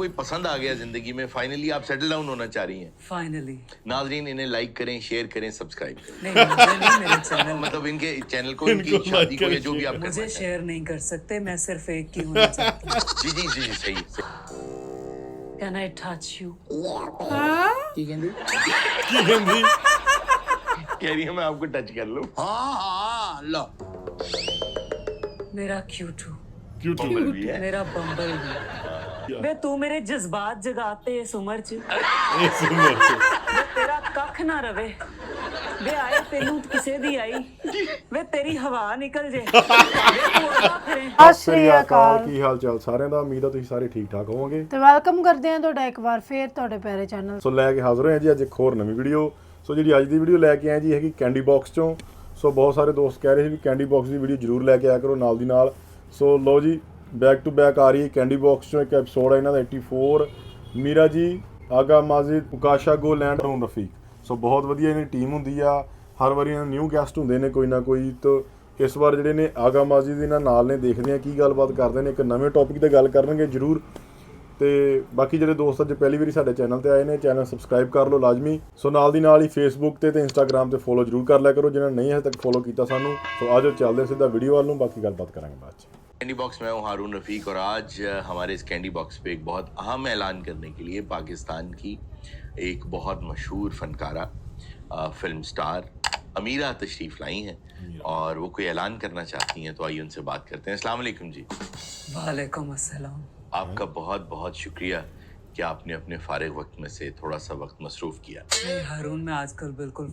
कोई पसंद आ गया जिंदगी में, फाइनली आप सेटल डाउन होना चाह रही हैं। फाइनली नाजरीन इन्हें लाइक करें, शेयर करें, सब्सक्राइब करें। नहीं, मुझे नहीं, मेरे चैनल मतलब इनके चैनल को, इनकी शादी को, या जो भी आप करना मुझे चाहें। शेयर नहीं कर सकते, मैं सिर्फ एक की होना चाहती हूँ। जी जी जी सही सही। Can I touch you? की कहंदी कह रही है मैं आपको टच कर लूं। हाँ हाँ लो मेरा क्यूटू, बम्बल भी है। मेरा बम्बल भी। वे तू मेरे जज्बात जगाते इस उम्र च, वे तेरा कख ना रवे, वे आए तेनू किसे दी आई, वे तेरी हवा निकल जे, वे तू अदा करे। ਸਤਿ ਸ਼੍ਰੀ ਅਕਾਲ, ਕੀ ਹਾਲ ਚਾਲ ਸਾਰਿਆਂ ਦਾ। ਉਮੀਦ ਆ ਤੁਸੀਂ ਸਾਰੇ ਠੀਕ ਠਾਕ ਹੋਵੋਗੇ ਤੇ ਵੈਲਕਮ ਕਰਦੇ ਹਾਂ ਤੁਹਾਡਾ ਇੱਕ ਵਾਰ ਫੇਰ ਤੁਹਾਡੇ ਪਿਆਰੇ ਚੈਨਲ। ਸੋ ਲੈ ਕੇ ਹਾਜ਼ਰ ਹੋਏ ਹਾਂ ਜੀ ਅੱਜ ਇੱਕ ਹੋਰ ਨਵੀਂ ਵੀਡੀਓ। ਸੋ ਜਿਹੜੀ ਅੱਜ ਦੀ ਵੀਡੀਓ ਲੈ ਕੇ ਆਏ ਜੀ ਹੈਗੀ ਕੈਂਡੀ ਬਾਕਸ ਚੋਂ। ਸੋ ਬਹੁਤ ਸਾਰੇ ਦੋਸਤ ਕਹਿ ਰਹੇ ਸੀ ਵੀ ਕੈਂਡੀ ਬਾਕਸ ਦੀ ਵੀਡੀਓ ਜ਼ਰੂਰ ਲੈ ਕੇ ਆਇਆ ਕਰੋ ਨਾਲ ਦੀ ਨਾਲ। ਸੋ ਲਓ ਜੀ ਬੈਕ ਟੂ ਬੈਕ ਆ ਰਹੀ ਹੈ ਕੈਂਡੀ ਬਾਕਸ ਚੋਂ ਇੱਕ ਐਪੀਸੋਡ ਹੈ ਇਹਨਾਂ ਦਾ 84 ਮੀਰਾ ਜੀ, ਆਗਾ ਮਾजिद, ਉਕਾਸ਼ਾ ਗੋਲੈਂਡ, ਹरून ਰਫੀਕ। ਸੋ ਬਹੁਤ ਵਧੀਆ ਇਹਨਾਂ ਦੀ ਟੀਮ ਹੁੰਦੀ ਆ, ਹਰ ਵਾਰੀ ਇਹਨਾਂ ਨਿਊ ਗੈਸਟ ਹੁੰਦੇ ਨੇ ਕੋਈ ਨਾ ਕੋਈ। ਤਾਂ ਇਸ ਵਾਰ ਜਿਹੜੇ ਨੇ ਆਗਾ ਮਾजिद ਇਹਨਾਂ ਨਾਲ ਨੇ, ਦੇਖਦੇ ਆ ਕੀ ਗੱਲਬਾਤ ਕਰਦੇ ਨੇ, ਇੱਕ ਨਵੇਂ ਟੌਪਿਕ ਤੇ ਗੱਲ ਕਰਨਗੇ ਜ਼ਰੂਰ। ਤੇ ਬਾਕੀ ਜਿਹੜੇ ਦੋਸਤ ਅੱਜ ਪਹਿਲੀ ਵਾਰੀ ਸਾਡੇ ਚੈਨਲ ਤੇ ਆਏ ਨੇ, ਚੈਨਲ ਸਬਸਕ੍ਰਾਈਬ ਕਰ ਲਓ ਲਾਜ਼ਮੀ। ਸੋ ਨਾਲ ਦੀ ਨਾਲ ਹੀ ਫੇਸਬੁੱਕ ਤੇ ਇੰਸਟਾਗ੍ਰਾਮ ਤੇ ਫੋਲੋ ਜ਼ਰੂਰ ਕਰ ਲਿਆ ਕਰੋ ਜਿਹਨਾਂ ਨੇ ਨਹੀਂ ਹਜੇ ਤੱਕ ਫੋਲੋ ਕੀਤਾ ਸਾਨੂੰ। ਸੋ ਆਜੋ ਚੱਲਦੇ ਸਿੱਧਾ ਵੀਡੀਓ ਵੱਲ ਨੂੰ, ਬਾਕੀ ਗੱਲਬਾत करेंगे बाद में। कैंडी बॉक्स में हूँ हारून रफीक, और आज हमारे इस कैंडी बॉक्स पे एक बहुत अहम ऐलान करने के लिए पाकिस्तान की एक बहुत मशहूर फनकारा, फिल्म स्टार अमीरा तशरीफ लाई हैं और वो कोई ऐलान करना चाहती हैं। तो आइए उनसे बात करते हैं। अस्सलाम वालेकुम जी। वालेकुम अस्सलाम। आपका बहुत बहुत शुक्रिया कि आपने अपने फारिग वक्त में से थोड़ा सा वक्त मसरूफ किया। नहीं हारून, मैं आजकल बिल्कुल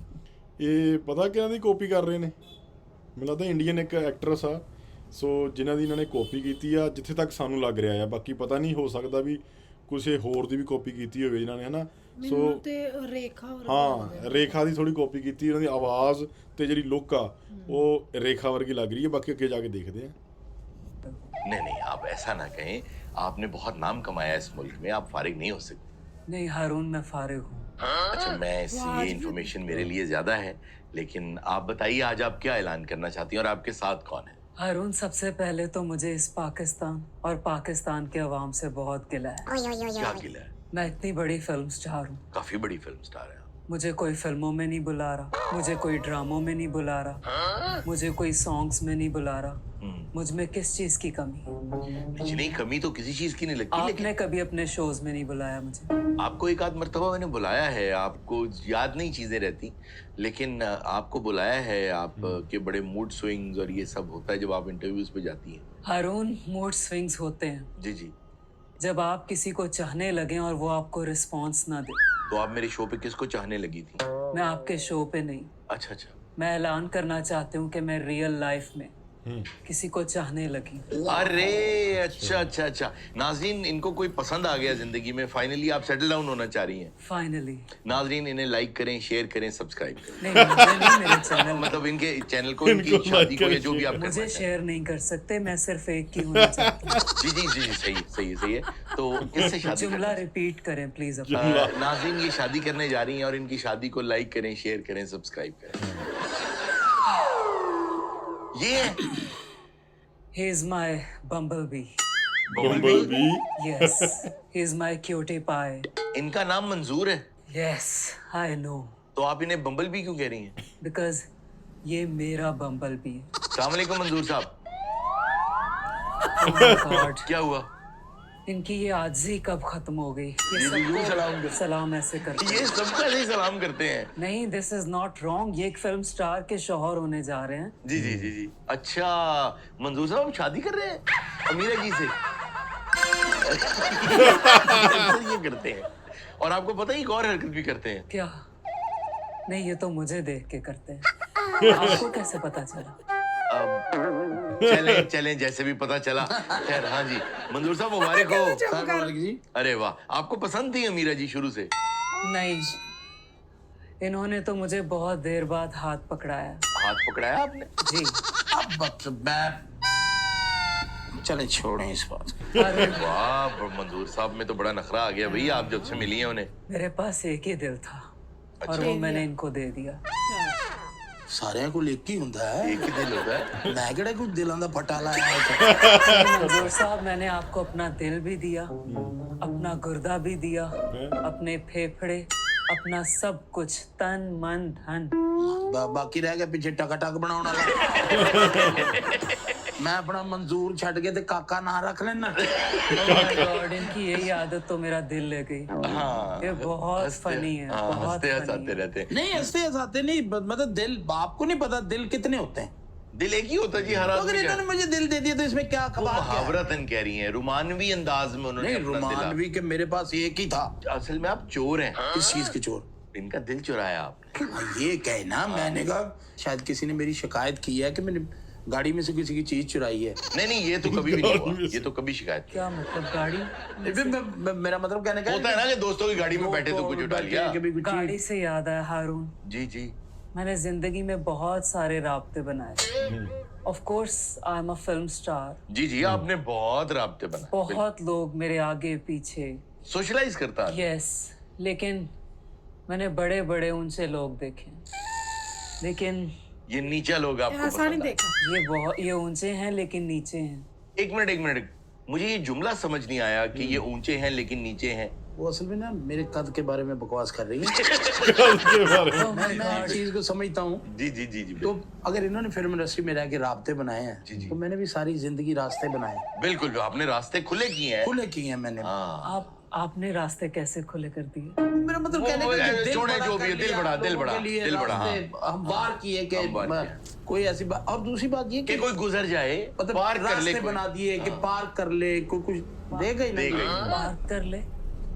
ਇਹ ਪਤਾ ਕਿਹਨਾਂ ਦੀ ਕਾਪੀ ਕਰ ਰਹੇ ਨੇ? ਮੈਨੂੰ ਲੱਗਦਾ ਇੰਡੀਅਨ ਇੱਕ ਐਕਟਰਸ ਆ, ਸੋ ਜਿਨ੍ਹਾਂ ਦੀ ਇਹਨਾਂ ਨੇ ਕਾਪੀ ਕੀਤੀ ਆ, ਜਿੱਥੇ ਤੱਕ ਸਾਨੂੰ ਲੱਗ ਰਿਹਾ ਆ। ਬਾਕੀ ਪਤਾ ਨਹੀਂ, ਹੋ ਸਕਦਾ ਵੀ ਕਿਸੇ ਹੋਰ ਦੀ ਵੀ ਕਾਪੀ ਕੀਤੀ ਹੋਵੇ ਇਹਨਾਂ ਨੇ, ਹਨਾ। ਸੋ ਤੇ ਰੇਖਾ ਹਾਂ, ਰੇਖਾ ਦੀ ਥੋੜੀ ਕਾਪੀ ਕੀਤੀ। ਇਹਨਾਂ ਦੀ ਆਵਾਜ਼ ਤੇ ਜਿਹੜੀ ਲੁੱਕ ਆ ਉਹ ਰੇਖਾ ਵਰਗੀ ਲੱਗ ਰਹੀ ਹੈ। ਬਾਕੀ ਅੱਗੇ ਜਾ ਕੇ ਦੇਖਦੇ ਆ। नहीं नहीं, आप ऐसा ना कहें, आपने बहुत नाम कमाया इस मुल्क में, आप फारिग नहीं हो सकते। नहीं हारून, मैं फारिग हूँ। अच्छा, मैं ये इन्फॉर्मेशन मेरे लिए ज्यादा है, लेकिन आप बताइए आज आप क्या ऐलान करना चाहती हैं और आपके साथ कौन है? हारून, सबसे पहले तो मुझे इस पाकिस्तान और पाकिस्तान के अवाम से बहुत गिला है। क्या गिला है? मैं इतनी बड़ी फिल्म स्टार हूँ, काफी बड़ी फिल्म स्टार है आप। मुझे कोई फिल्मों में नहीं बुला रहा, मुझे कोई ड्रामों में नहीं बुला रहा, मुझे कोई सॉन्ग्स में नहीं बुला रहा। मुझ में किस चीज की कमी? जी नहीं, कमी तो किसी चीज की नहीं लगती, आपने कभी अपने शोज में नहीं बुलाया मुझे। लेकिन आपको एक आध मर्तबा मैंने बुलाया है, आपको याद नहीं चीजें रहती, लेकिन आपको बुलाया है। आप के बड़े मूड स्विंग्स और ये सब होता है जब आप इंटरव्यूज पे जाती हैं। हारून, मूड स्विंग्स होते हैं जी जी। जब आप किसी को चाहने लगे और वो आपको रिस्पॉन्स ना दे। तो आप मेरे शो पे किसको चाहने लगी थी? मैं आपके शो पे नहीं, अच्छा अच्छा। मैं ऐलान करना चाहती हूँ कि मैं रियल लाइफ में किसी को चाहने लगी। अरे अच्छा अच्छा अच्छा। नाजरीन, इनको कोई पसंद आ गया जिंदगी में, फाइनली आप सेटल डाउन होना चाह रही हैं। फाइनली। नाजरीन इन्हें लाइक करें, शेयर करें, सब्सक्राइब करें। नहीं, मुझे नहीं, मेरे चैनल मतलब इनके चैनल को, इनकी शादी को, या जो भी आप करना मुझे चाहें। शेयर नहीं कर सकते, मैं सिर्फ एक की होना चाहती हूँ। जी जी जी सही सही सही है। तो किससे शादी जुमला करना? रिपीट करें प्लीज। नाज़रीन ये शादी करने जा रही हैं और इनकी शादी को लाइक करें, शेयर करें, सब्सक्राइब करें। ये He is my bumblebee. ਬੰਬਲਬੀ। Yes. He is my cutie pie. इनका नाम मंजूर है, Yes, I know. तो आप इन्हें बम्बल भी क्यों कह रही हैं? Because ये मेरा bumblebee है। अस्सलाम वालेकुम मंजूर साहब। Oh my God. क्या हुआ? इनकी ये आजी कब खत्म हो गई? ये ये यूं सलाम सबको कर- सलाम ऐसे करते ये हैं। सबका नहीं सलाम करते हैं। नहीं, दिस इज नॉट रॉन्ग। ये एक फिल्म स्टार के शौहर होने जा रहे हैं। जी जी जी जी। अच्छा मंजूर साहब, आप शादी कर रहे हैं अमीरा जी से? अक्सर ये करते हैं, और आपको पता है एक और हरकत भी करते हैं। क्या? नहीं, ये तो मुझे देख के करते हैं। आपको कैसे पता चला? अब चलें चलें, जैसे भी पता चला। खैर हाँ जी, मंजूर साहब मुबारक हो। जी अरे वाह, आपको पसंद थी अमीरा जी शुरू से? नहीं, इन्होंने तो मुझे बहुत देर बाद हाथ पकड़ाया। हाथ पकड़ाया आपने? जी। अब वक्त बैठ चले छोड़ें इस बात को। अरे वाह, पर मंजूर साहब में तो बड़ा नखरा आ गया भैया, आप जब से मिली हैं उन्हें। मेरे पास एक ही दिल था और वो मैंने इनको दे दिया। ਸਾਰਿਆਂ ਕੋਲ ਇੱਕ ਹੀ ਹੁੰਦਾ ਹੈ। एक ही दिल होता है। मैं ਕਿਹੜਾ ਕੋਈ ਦਿਲਾਂ ਦਾ ਫਟਾ ਲਾਇਆ ਹੈ। मंजूर साहब, मैंने आपको अपना दिल भी दिया, अपना गुर्दा भी दिया, अपने फेफड़े, अपना सब कुछ, तन मन धन। ਬਾਕੀ ਰਹਿ ਗਿਆ ਪਿੱਛੇ ਟਕ ਬਣਾਉਣ ਵਾਲਾ। ਮੈਂ ਆਪਣਾ ਮਨਜ਼ੂਰ ਛੱਡ ਕੇ ਤੇ ਕਾਕਾ ਨਾਂ ਰੱਖ ਲੈਣਾ। Oh my God, इनकी यही आदत तो मेरा दिल ले गई। हाँ, ये बहुत फनी है, हाँ, बहुत हंसते funny हंसाते है। रहते हैं। नहीं हंसते हंसाते नहीं, मतलब दिल आपको नहीं पता दिल कितने होते हैं। दिल एक ही होता है जी हर तो आदमी अगर का। इन्होंने मुझे दिल दे दिया तो इसमें क्या वो कबात क्या है? मुहावरतन कह रही हैं, रुमानवी अंदाज में उन्होंने नहीं अपना दिल रुमानवी के मेरे पास एक ही था। असल में आप चोर हैं। किस चीज के चोर? इनका दिल चुराया आपने। ये कहना मैंने कहा शायद किसी ने मेरी शिकायत की है कि मैंने गाड़ी में से किसी की चीज चुराई है। नहीं नहीं, ये तो कभी भी नहीं हुआ, ये तो कभी शिकायत नहीं। क्या मतलब गाड़ी? मेरा मतलब कहने का होता है ना कि दोस्तों की गाड़ी में बैठे तो कुछ उठा लिया। कभी कुछ गाड़ी से याद आया हारून, जी जी। मैंने जिंदगी में बहुत सारे राब्ते बनाए। Of course I am a film star. जी जी, आपने बहुत राब्ते बनाए। बहुत लोग मेरे आगे पीछे, सोशलाइज करता है। यस, लेकिन मैंने बड़े बड़े ऊंचे लोग देखे, लेकिन ये नीचा लोग आपको ऐसा नहीं पसंद आए। देखा। ये ऊंचे हैं लेकिन नीचे हैं। एक मिनट, मुझे ये जुमला समझ नहीं आया कि ये ऊंचे हैं लेकिन नीचे हैं। वो असल में ना मेरे कद के बारे में बकवास कर रही है। Oh my मैं God. इस चीज को समझता हूँ। जी जी जी जी, तो अगर इन्होंने फिल्म इंडस्ट्री में रह के रास्ते बनाए हैं तो मैंने भी सारी जिंदगी रास्ते बनाए हैं। बिल्कुल, आपने रास्ते खुले किए हैं। खुले किए हैं मैंने। हाँ, आपने रास्ते कैसे खुले कर दिए? मेरा मतलब कहने का कि दिल छोड़े बड़ा जो कर भी है, दिल लिया, बड़ा, दिल लोगों बड़ा, के लिए दिल बड़ा, रास्ते हम बार किए कि हम बार किए। कोई ऐसी बात। और दूसरी बात ये कि कि कोई गुजर जाए, मतलब पार कर ले रास्ते कोई। बना दिए कि पार कर ले, कोई कुछ देगा ही नहीं। बात कर ले,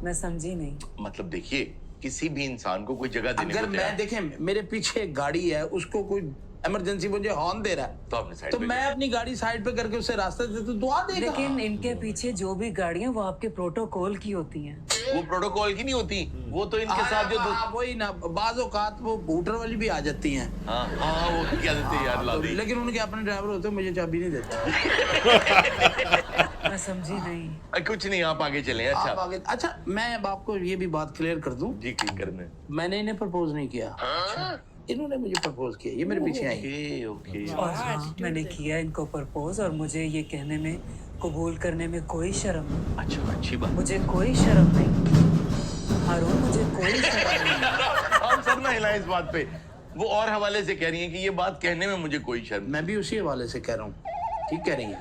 मैं समझी नहीं। मतलब देखिए, किसी भी इंसान को कोई जगह देने अगर को तैयार मैं देखें मेरे पीछे एक गाड़ी है, उसको कोई इमरजेंसी मुझे हॉर्न दे रहा है तो आपने साइड तो पे मैं अपनी गाड़ी साइड पे करके उसे रास्ते दे तो दुआ देगा। लेकिन इनके पीछे जो भी गाड़ियां वो आपके प्रोटोकॉल की होती हैं। वो प्रोटोकॉल की नहीं होती, वो तो इनके साथ जो वही ना बाज औकात वो बूटर वाली भी आ जाती हैं। हाँ हाँ, वो क्या देते हैं यार, ला दी। लेकिन उनके अपने ड्राइवर होते हैं, मुझे चाबी नहीं देते। मैं समझी नहीं। कुछ नहीं, आप आगे चलें। आप अच्छा आगे। अच्छा मैं अब आपको ये भी बात क्लियर कर दूं, जी, क्लिक करने। मैंने इन्हें प्रपोज नहीं किया। इन्होंने मुझे प्रपोज किया, ये मेरे पीछे आई। Okay okay. और हाँ, मैंने किया इनको प्रपोज और मुझे ये कहने में, कबूल करने में कोई शर्म नहीं। अच्छा, अच्छी बात। मुझे कोई शर्म नहीं हारून, मुझे कोई शर्म नहीं। हम सब ना हिलाएं इस बात पे। वो और हवाले से कह रही हैं कि ये बात कहने में मुझे कोई शर्म। मैं भी उसी हवाले से कह रहा हूँ। ठीक कह रही है।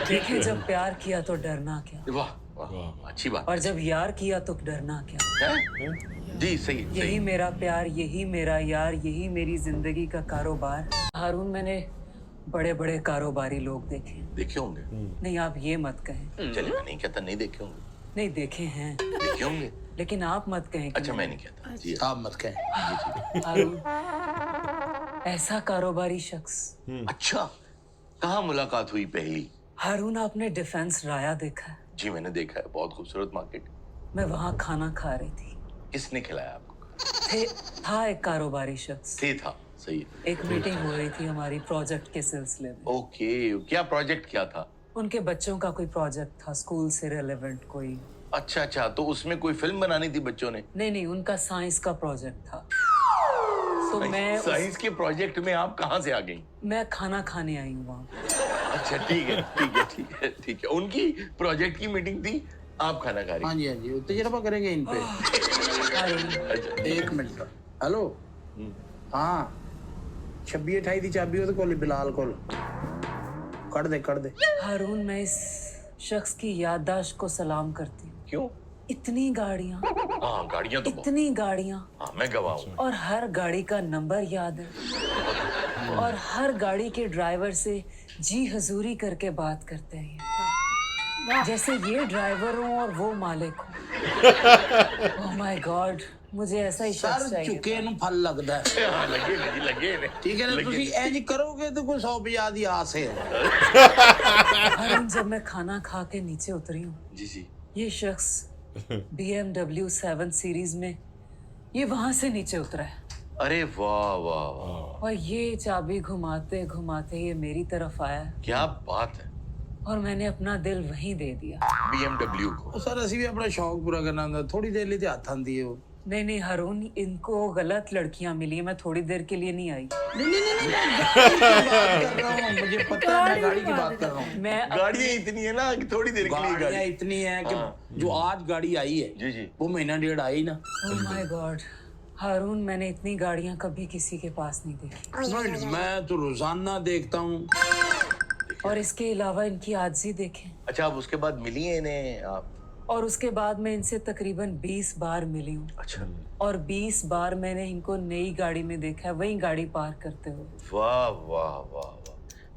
देखे, जब प्यार किया तो डरना क्या, वाह वाह, अच्छी बात और जब यार किया तो डरना क्या। है। जी सही यही सही। मेरा प्यार, यही मेरा यार, यही मेरी जिंदगी का कारोबार। हारून, मैंने बड़े बड़े कारोबारी लोग देखे। देखे होंगे। नहीं, आप ये मत कहें। चलिए, मैं नहीं कहता नहीं देखे होंगे, नहीं, देखे हैं, देखे होंगे। लेकिन आप मत कहें कि अच्छा, मैं नहीं कहता जी। आप मत कहें। हारून, ऐसा कारोबारी शख्स। अच्छा, कहाँ मुलाकात हुई पहली? हारून, आपने डिफेंस राया देखा है? जी मैंने देखा है, बहुत खूबसूरत मार्केट। मैं वहाँ खाना खा रही थी। किसने खिलाया आपको? था एक कारोबारी शख्स। था सही है। एक मीटिंग हो रही थी हमारी प्रोजेक्ट के सिलसिले में। ओके, क्या प्रोजेक्ट क्या था? उनके बच्चों का कोई प्रोजेक्ट था, स्कूल से रिलेवेंट कोई। अच्छा अच्छा, तो उसमें कोई फिल्म बनानी थी बच्चों ने? नहीं, उनका साइंस का प्रोजेक्ट था। तो साइंस के प्रोजेक्ट में आप कहाँ से आ गई? मैं खाना खाने आई हूँ वहाँ। अच्छा ठीक है ठीक है ठीक है ठीक है। उनकी प्रोजेक्ट की मीटिंग थी, आप खाना खा रही? हाँ जी हाँ जी, तजर्बा करेंगे इन पे। अच्छा, 1 मिनट। हेलो। हाँ 26-28 की चाबी हो तो कोल बिलाल कोल कर दे। हारून, मैं इस शख्स की याददाश्त को सलाम करती हूँ। क्यों? इतनी गाड़ियाँ, हाँ गाड़ियाँ तो बहुत। इतनी गाड़ियाँ, हाँ मैं गवाह हूँ। और हर गाड़ी का नंबर याद है, और हर गाड़ी के ड्राइवर से जी हजूरी करके बात करते हैं, जैसे ये ड्राइवर हो और वो मालिक हो। ओह माय गॉड, मुझे ऐसा ही शख्स सर चाहिए। चुके नु फल लगदा है। हाँ लगे ने जी, लगे ने। ठीक है ना, तुसी इंज करोगे तो कोई 100 दी आस है। हारून, जब मैं खाना खा के नीचे उतरी हूँ, जी जी। ये शख्स BMW 7 सीरीज में ये वहां से नीचे उतरा है, अरे वाह वाह वाह, और ये चाबी घुमाते घुमाते ये मेरी तरफ आया, क्या बात है। और मैंने अपना दिल वहीं दे दिया। BMW को। सर असि भी अपना शौक पूरा करना ਹੁੰਦਾ, थोड़ी देर ਲਈ ਤੇ ਹੱਥ ਆਂਦੀ ਹੈ ਉਹ। नहीं नहीं हारून, इनको गलत लड़कियां मिली हैं, मैं थोड़ी देर के लिए नहीं आई। नहीं गाड़ी की बात कर रहा हूँ, मुझे पता है मैं गाड़ी की बात कर रहा हूँ। मैं गाड़ियां इतनी है ना कि थोड़ी देर के लिए गाड़ियाँ गाड़ी। इतनी है कि जो आज गाड़ी आई है जी जी। वो महीना डेढ़ आई ना। ओह माय गॉड हारून, मैंने इतनी गाड़ियां कभी किसी के पास नहीं देखी। नहीं, मैं तो रोजाना देखता हूँ। और इसके अलावा इनकी आजी देखें, अच्छा, अब उसके बाद मिली है इन्हें आप? और उसके बाद मैं इनसे तकरीबन 20 बार मिली हूँ, अच्छा, और 20 बार मैंने इनको नई गाड़ी में देखा है, वही गाड़ी पार करते हुए। वाह वाह वाह वाह,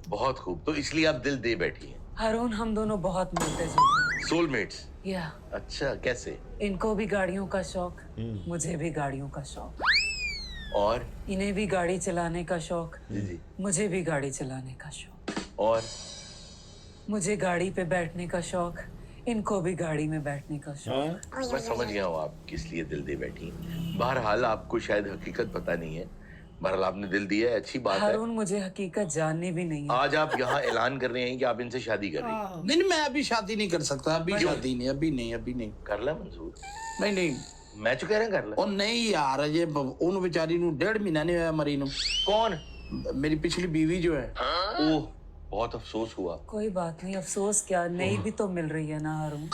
बहुत खूब। तो इसलिए आप दिल दे बैठी हैं? हारून, हम दोनों बहुत मिलते जुलते हैं। सोलमेट्स? या अच्छा, कैसे? इनको भी गाड़ियों का शौक, मुझे भी गाड़ियों का शौक, और? इन्हें भी गाड़ी चलाने का शौक, जी जी। मुझे भी गाड़ी चलाने का शौक। और? मुझे गाड़ी पे बैठने का शौक, इनको भी गाड़ी में बैठने का शौक। मैं समझ गया हूँ आप किस लिए दिल दे बैठी हैं। बहरहाल आपको शायद हकीकत पता नहीं है, बहरहाल आपने दिल दिया है, अच्छी बात है। हारून, मुझे हकीकत जाननी भी नहीं है। आज आप यहाँ ऐलान कर रहे हैं कि आप इनसे शादी कर रही हैं। नहीं, मैं अभी शादी नहीं कर सकता, अभी शादी नहीं, अभी नहीं। कर ला मंजूर? नहीं मैं तो कह रहा कर ला। ਉਹ ਨਹੀਂ यार, ये ਉਹਨੂੰ ਵਿਚਾਰੀ ਨੂੰ 1.5 ਮਹੀਨਾ नहीं होया मरी ਨੂੰ। कौन? मेरी पिछली बीवी जो है। ओह, बहुत अफसोस हुआ। कोई बात नहीं, अफसोस क्या, नई भी तो मिल रही है ना हारून।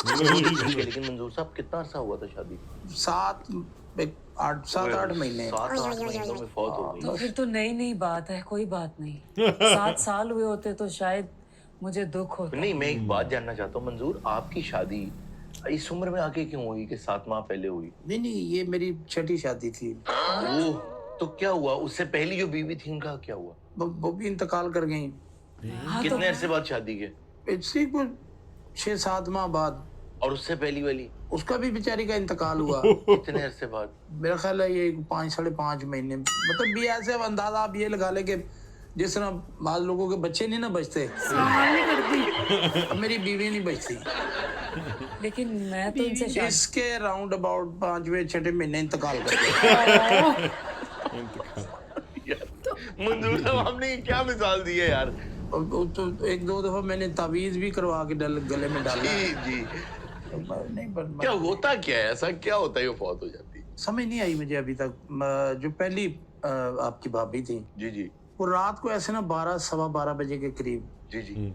लेकिन मंजूर साहब, कितना अरसा हुआ था शादी? 7-8 महीने। 7-8 महीनों में फौत हो गई। तो फिर तो नई बात है, कोई बात नहीं। 7 साल हुए होते तो शायद मुझे दुख होता। नहीं, मैं एक बात जानना चाहता हूँ मंजूर, आपकी शादी इस उम्र में आके क्यों हुई कि 7 माह पहले हुई? नहीं, ये मेरी छठी शादी थी। ओह, तो क्या हुआ? उससे पहली जो बीवी थी उनका क्या हुआ? वो भी इंतकाल कर गई। हाँ, कितने अरसे बाद शादी के? इससे कुछ 6-7 माह बाद। और उससे पहली वाली? उसका भी बेचारी का इंतकाल हुआ। कितने अरसे बाद? मेरा ख्याल है ये 5-5.5 महीने, मतलब भी ऐसे अब अंदाजा आप ये लगा ले कि जिस तरह बाद लोगों के बच्चे नहीं ना बचते, अब मेरी बीवी नहीं बचती। लेकिन मैं तो इनसे शादी, इसके राउंड अबाउट 5वें-6ठे महीने इंतकाल कर गया। मंजूर साहब, आपने क्या मिसाल दी है यार। तो 1-2 दफा मैंने तावीज भी करवा के गले में डाला। जी जी। नहीं, पर क्या होता क्या है, ऐसा क्या होता है ये फौत हो जाती? समझ नहीं आई मुझे अभी तक। जो पहली आपकी भाभी थी, जी जी। वो रात को ऐसे ना 12-12:15 बजे के करीब जी जी।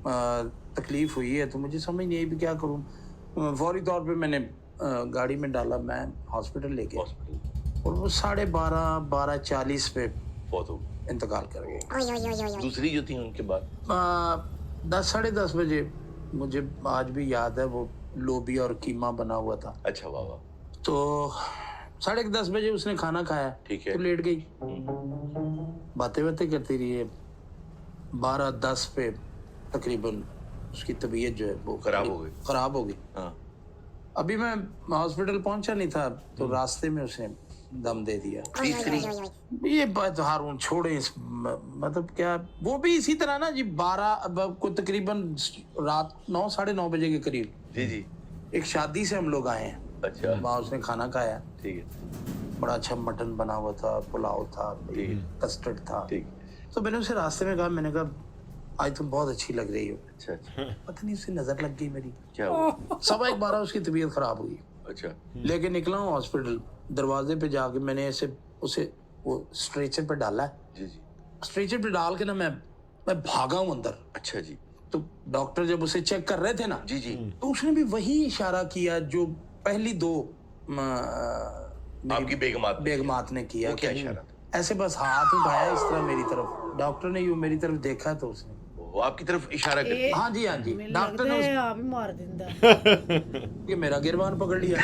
तकलीफ हुई है, तो मुझे समझ नहीं आई भी क्या करूं। फौरी तौर पे मैंने गाड़ी में डाला, मैं हॉस्पिटल लेके, हॉस्पिटल। और वो 12:30-12:40 पे फौत हो गई। इंतकाल कर गए। दूसरी जो थी उनके बाद? 10-10:30 बजे, मुझे आज भी याद है, वो लोबी और कीमा बना हुआ था। अच्छा, वाह वाह। तो 10:30 बजे उसने खाना खाया, ठीक है। तो लेट गई, बातें करती रही है। 12:10 पे तकरीबन उसकी तबीयत जो है वो खराब हो गई। हाँ। अभी मैं हॉस्पिटल पहुंचा नहीं था, तो रास्ते में उसने दम दे दिया। तीसरी? ये बात हारून छोड़े, इस मतलब क्या, वो भी इसी तरह ना जी, 12 को तकरीबन रात 9-9:30 बजे के करीब। जी जी। एक शादी से हम लोग आए हैं, अच्छा, वहाँ उसने खाना खाया, ठीक है। बड़ा अच्छा मटन बना हुआ था, पुलाव था, कस्टर्ड था। ठीक। तो मैंने उसे रास्ते में कहा, मैंने कहा आज तुम बहुत अच्छी लग रही हो। अच्छा अच्छा। पता नहीं उससे नजर लग गई मेरी। क्या हुआ? 12:15 उसकी तबीयत खराब हुई। अच्छा। लेके निकला हूँ हॉस्पिटल, दरवाजे पे जाके मैंने ऐसे उसे वो स्ट्रेचर पे डाला। जी जी। स्ट्रेचर पे डाल के ना मैं भागा हूँ अंदर। अच्छा जी। तो डॉक्टर जब उसे चेक कर रहे थे ना, जी जी। तो उसने भी वही इशारा किया जो पहली 2 आपकी बेगमात ने किया। वो क्या कि इशारा था? ऐसे बस हाथ उठाया इस तरह मेरी तरफ, डॉक्टर ने यूं मेरी तरफ देखा, तो उसने वो आपकी तरफ इशारा करती? हाँ जी डॉक्टर ने आप ही मार दिंदा। कि मेरा गिरबान पकड़ लिया।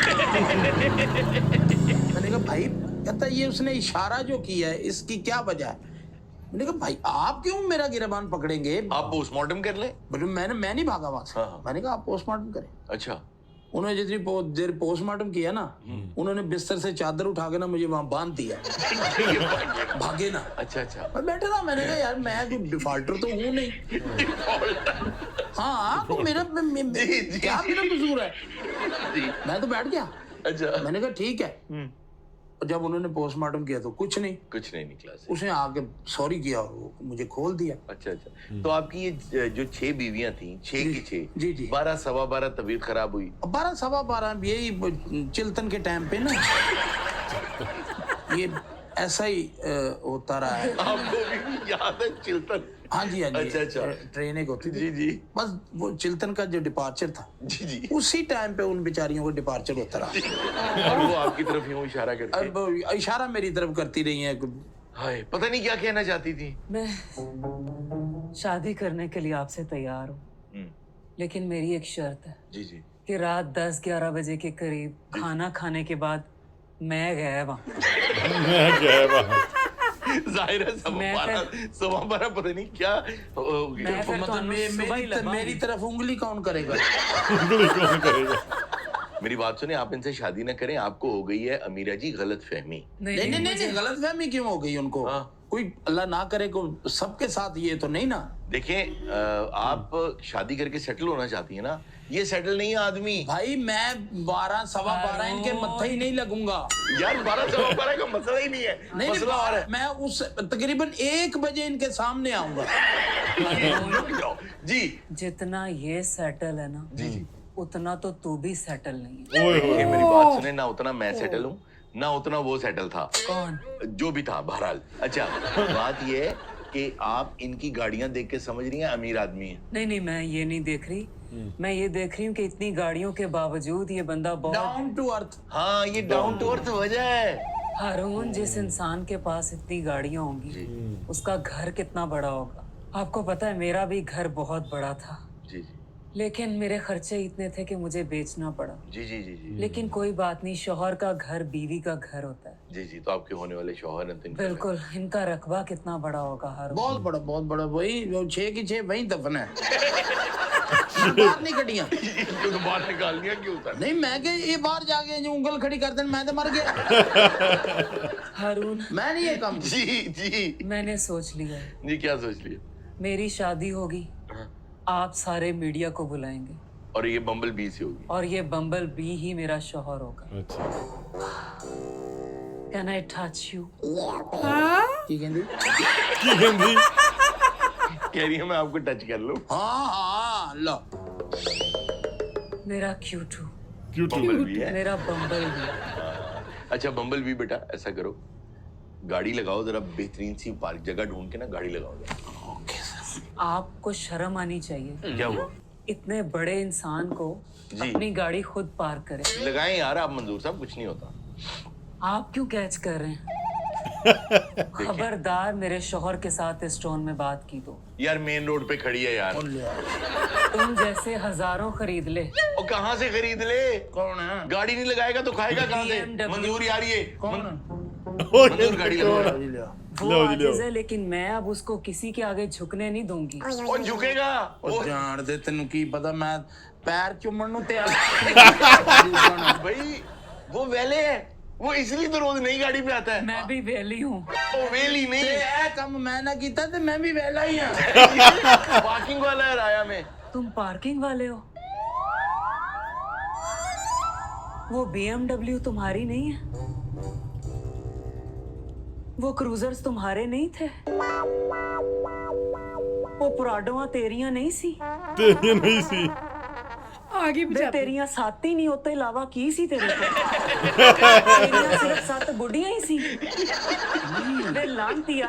मैंने कहा भाई, कहता ये उसने इशारा जो किया है इसकी क्या वजह है? मैंने कहा भाई आप क्यों मेरा गिरबान पकड़ेंगे? आप पोस्टमार्टम कर लें। बोले मैं नहीं भागा वहां से। हाँ। मैंने कहा आप पोस्टमार्टम करें। अच्छा। उन्होंने जितनी देर पोस्टमार्टम किया ना, उन्होंने बिस्तर से चादर उठा के ना मुझे वहां बांध दिया। भागे ना। अच्छा अच्छा। मैं बैठा था, मैंने कहा यार मैं कोई डिफॉल्टर तो हूँ नहीं। हाँ, तो मेरा क्या मेरा कसूर है? मैं तो बैठ गया। अच्छा। मैंने कहा ठीक है। और जब उन्होंने पोस्टमार्टम किया तो कुछ नहीं निकला। उसने आके सॉरी किया और वो मुझे खोल दिया। अच्छा अच्छा। तो आपकी ये जो 6 बीवियां थी, 6 की 6, जी जी, 12-12:15 तबीयत खराब हुई। 12-12:15 यही चिल्तन के टाइम पे ना ये ऐसा ही होता रहा है। आपको भी याद है चिल्तन? हाँ जी हाँ जी। अच्छा। ट्रेन एक होती थी जी। बस वो चिल्तन का जो डिपार्चर था जी। उसी टाइम पे उन बेचारियों को डिपार्चर होता रहा। और वो आपकी तरफ यूं इशारा करके अब इशारा मेरी तरफ करती रही है। हाय, पता नहीं क्या कहना चाहती थी। मैं शादी करने के लिए आपसे तैयार हूँ, लेकिन मेरी एक शर्त है जी कि रात 10-11 बजे के करीब खाना खाने के बाद मैं गया वहाँ। जाहिर है सवा बारह पता नहीं क्या हो गया। मैं फिर मतलब मेरी तरफ उंगली कौन करेगा? मेरी बात सुने, आप इनसे शादी ना करें, आपको हो गई है अमीरा जी गलत फहमी। नहीं गलत फहमी क्यों हो गई उनको? कोई अल्लाह ना करे को सबके साथ ये तो नहीं ना। देखें, आप शादी करके सेटल होना चाहती हैं ना, ये सेटल नहीं है आदमी। भाई मैं 12-12 इनके मत्थे ही नहीं लगूंगा यार। 12-12 का मसला ही नहीं है, नहीं मसला और है। मैं उस तकरीबन 1 बजे इनके सामने आऊंगा। जी जितना ये सेटल है ना, जी उतना तो तू भी सेटल नहीं है। ये मेरी बात सुने, ना उतना मैं सेटल हूँ ना उतना वो सेटल था। कौन? जो भी था बहरहाल। अच्छा, बात ये है कि आप इनकी गाड़ियां देख के समझ रही हैं अमीर आदमी है। नहीं, मैं ये नहीं देख रही। मैं ये देख रही हूँ कि इतनी गाड़ियों के बावजूद ये बंदा बहुत डाउन टू अर्थ। हाँ, ये डाउन टू अर्थ वजह है। हारून, जिस इंसान के पास इतनी गाड़ियां होंगी उसका घर कितना बड़ा होगा। आपको पता है मेरा भी घर बहुत बड़ा था, जी लेकिन मेरे खर्चे इतने थे कि मुझे बेचना पड़ा। जी। लेकिन कोई बात नहीं, शौहर का घर बीवी का घर होता है। जी। तो आपके होने वाले शौहर हैं तो इनका बिल्कुल। इनका रकबा कितना बड़ा होगा हारून? बहुत बड़ा वही 6 की 6 वही दफन है। बाहर नहीं कटियां क्यों तो बाहर निकाल दिया क्यों था? नहीं मैं के ये बाहर जाके जो उंगल खड़ी कर देन मैं तो मर गया। हारून, मैं नहीं ये काम। जी मैंने सोच लिया है, जी। क्या सोच लिया? मेरी शादी होगी, आप सारे मीडिया को बुलाएंगे और ये बम्बल बी से होगी। और ये बम्बल बी ही मेरा शौहर होगा। Can I touch you? की कहंदी? कह रही है मैं आपको टच कर लूं। हाँ लो मेरा क्यूटू बम्बल बी है। मेरा बम्बल बी। अच्छा बम्बल बी बेटा, ऐसा करो, गाड़ी लगाओ जरा, बेहतरीन सी पार्क जगह ढूंढ के ना गाड़ी लगाओ जरा। आपको शर्म आनी चाहिए। क्या हुआ? इतने बड़े इंसान को अपनी गाड़ी खुद पार्क करे। लगाएं यार आप मंजूर साहब, कुछ नहीं होता। आप क्यों कैच कर रहे हैं? खबरदार मेरे शौहर के साथ इस टोन में बात की तो। यार मेन रोड पे खड़ी है यार। तुम जैसे हजारों खरीद ले। और कहाँ से खरीद ले? कौन है? गाड़ी नहीं लगाएगा तो खाएगा कहाँ से? BMW। मंजूर यार ये कौन है? मंजूर गाड़ी लगाओ। वो आजिज़ है, लेकिन मैं अब उसको किसी के आगे झुकने नहीं दूंगी। और झुकेगा ਉਹ ਜਾਣ ਦੇ ਤੈਨੂੰ ਕੀ ਪਤਾ ਮੈਂ ਪੈਰ ਚੁੰਮਣ ਨੂੰ ਤਿਆਰ। भाई वो वेले है, वो इसलिए तो रोज नई गाड़ी पे आता है। मैं भी वेली हूँ। ओ वेली ਤੇ नहीं, ਇਹ ਕੰਮ मैं ना ਕੀਤਾ ਤੇ मैं भी वेला ही हां। पार्किंग वाला है राया में। तुम पार्किंग वाले हो? वो BMW तुम्हारी नहीं है? वो क्रूजर्स तुम्हारे नहीं थे? वो पुराडोआ तेरियां नहीं सी? आगे वे तेरियां साथी नहीं होते इलावा की सी तेरे को? तेरियां सिर्फ 7 गुड़ियां ही सी? वे लांतिया,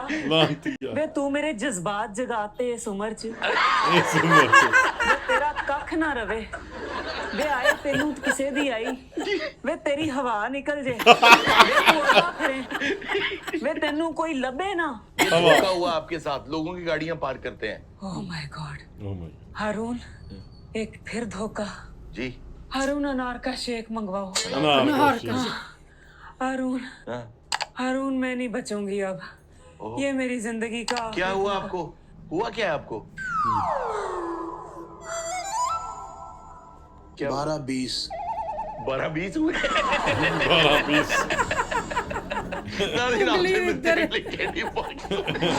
वे तू मेरे जज्बात जगाते इस उम्र च। वे तेरा कख ना रवे, वे आए तेनू किसे दी आई, वे तेरी हवा निकल जे, वे तू उड़ा फिरे, वे तेनू कोई लबे ना। ये धोखा हुआ आपके साथ, लोगों की गाड़ियां पार्क करते हैं। Oh my God. हारून, एक फिर धोखा। जी हारून, अनार का शेक मंगवाओ। हारून, हाँ। हारून, मैं नहीं बचूंगी अब। ये मेरी जिंदगी का क्या हुआ आपको? हुआ क्या है आपको? 12-20 12-20 हुए।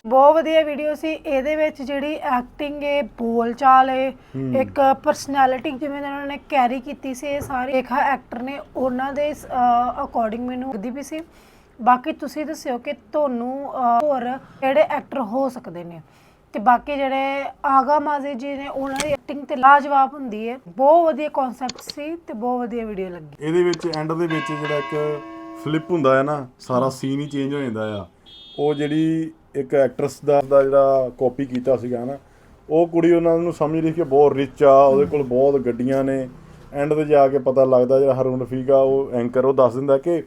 ਬਹੁਤ ਵਧੀਆ ਵੀਡੀਓ ਸੀ। ਇਹਦੇ ਵਿੱਚ ਜਿਹੜੀ ਐਕਟਿੰਗ ਹੈ, ਬੋਲ ਚਾਲ ਹੈ, ਇੱਕ ਪਰਸਨੈਲਿਟੀ ਜਿਵੇਂ ਉਹਨਾਂ ਨੇ ਕੈਰੀ ਕੀਤੀ ਸੀ, ਇਹ ਸਾਰੇ ਇੱਕ ਐਕਟਰ ਨੇ ਉਹਨਾਂ ਦੇ ਅਕੋਰਡਿੰਗ ਮੈਨੂੰ ਲੱਗਦੀ ਵੀ ਸੀ। ਬਾਕੀ ਤੁਸੀਂ ਦੱਸਿਓ ਕਿ ਤੁਹਾਨੂੰ ਹੋਰ ਕਿਹੜੇ ਐਕਟਰ ਹੋ ਸਕਦੇ ਨੇ। ਤੇ ਬਾਕੀ ਜਿਹੜੇ ਆਗਾ ਮਾਜ਼ੇ ਜੀ ਨੇ ਉਹਨਾਂ ਦੀ ਐਕਟਿੰਗ ਤੇ ਲਾਜਵਾਬ ਹੁੰਦੀ ਹੈ। ਬਹੁਤ ਵਧੀਆ ਕਨਸੈਪਟ ਸੀ ਤੇ ਬਹੁਤ ਵਧੀਆ ਵੀਡੀਓ ਲੱਗੀ। ਇਹਦੇ ਵਿੱਚ ਐਂਡ ਦੇ ਵਿੱਚ ਜਿਹੜਾ ਇੱਕ ਫਲਿੱਪ ਹੁੰਦਾ ਹੈ ਨਾ, ਸਾਰਾ ਸੀਨ ਹੀ ਚੇਂਜ ਹੋ ਜਾਂਦਾ ਆ। ਉਹ ਜਿਹੜੀ ਇੱਕ ਐਕਟਰਸ ਦਾ ਜਿਹੜਾ ਕਾਪੀ ਕੀਤਾ ਸੀਗਾ ਨਾ, ਉਹ ਕੁੜੀ ਉਹਨਾਂ ਨੂੰ ਸਮਝ ਰਹੀ ਕਿ ਬਹੁਤ ਰਿਚ ਆ, ਉਹਦੇ ਕੋਲ ਬਹੁਤ ਗੱਡੀਆਂ ਨੇ। ਐਂਡ ਤੇ ਜਾ ਕੇ ਪਤਾ ਲੱਗਦਾ ਜਿਹੜਾ ਹਰੂਨ ਰਫੀਕ ਆ ਉਹ ਐਂਕਰ, ਉਹ ਦੱਸ ਦਿੰਦਾ ਕਿ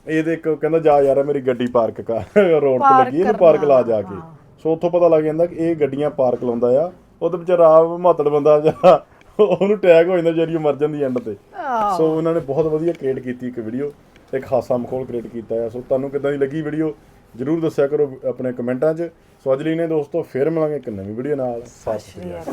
ਇਹਦੇ ਇੱਕ ਕਹਿੰਦਾ ਜਾ ਯਾਰ ਮੇਰੀ ਗੱਡੀ ਪਾਰਕ ਕਰ ਰੋਡ ਤੇ ਲੱਗੀ, ਇਹਨੂੰ ਪਾਰਕ ਲਾ ਜਾ ਕੇ। ਸੋ ਉੱਥੋਂ ਪਤਾ ਲੱਗ ਜਾਂਦਾ ਕਿ ਇਹ ਗੱਡੀਆਂ ਪਾਰਕ ਲਾਉਂਦਾ ਆ। ਉਹਦੇ ਵਿਚਾਰਾ ਆਪ ਮਾਤੜ ਬੰਦਾ ਜਿਹੜਾ ਉਹਨੂੰ ਟੈਗ ਹੋ ਜਾਂਦਾ ਜਿਹੜੀ ਮਰ ਜਾਂਦੀ ਐਂਡ ਤੇ। ਸੋ ਉਹਨਾਂ ਨੇ ਬਹੁਤ ਵਧੀਆ ਕ੍ਰੀਏਟ ਕੀਤੀ ਇੱਕ ਵੀਡੀਓ, ਇੱਕ ਹਾਸਾ ਮਖੌਲ ਕ੍ਰੀਏਟ ਕੀਤਾ ਆ। ਸੋ ਤੁਹਾਨੂੰ ਕਿੱਦਾਂ ਦੀ ਲੱਗੀ ਵੀਡੀਓ ਜ਼ਰੂਰ ਦੱਸਿਆ ਕਰੋ ਆਪਣੇ ਕਮੈਂਟਾਂ 'ਚ। ਸੋ ਅੱਜ ਲਈ ਨੇ ਦੋਸਤੋ ਫਿਰ ਮਿਲਾਂਗੇ ਇੱਕ ਨਵੀਂ ਵੀਡੀਓ ਨਾਲ। ਸਤਿ ਸ਼੍ਰੀ ਅਕਾਲ।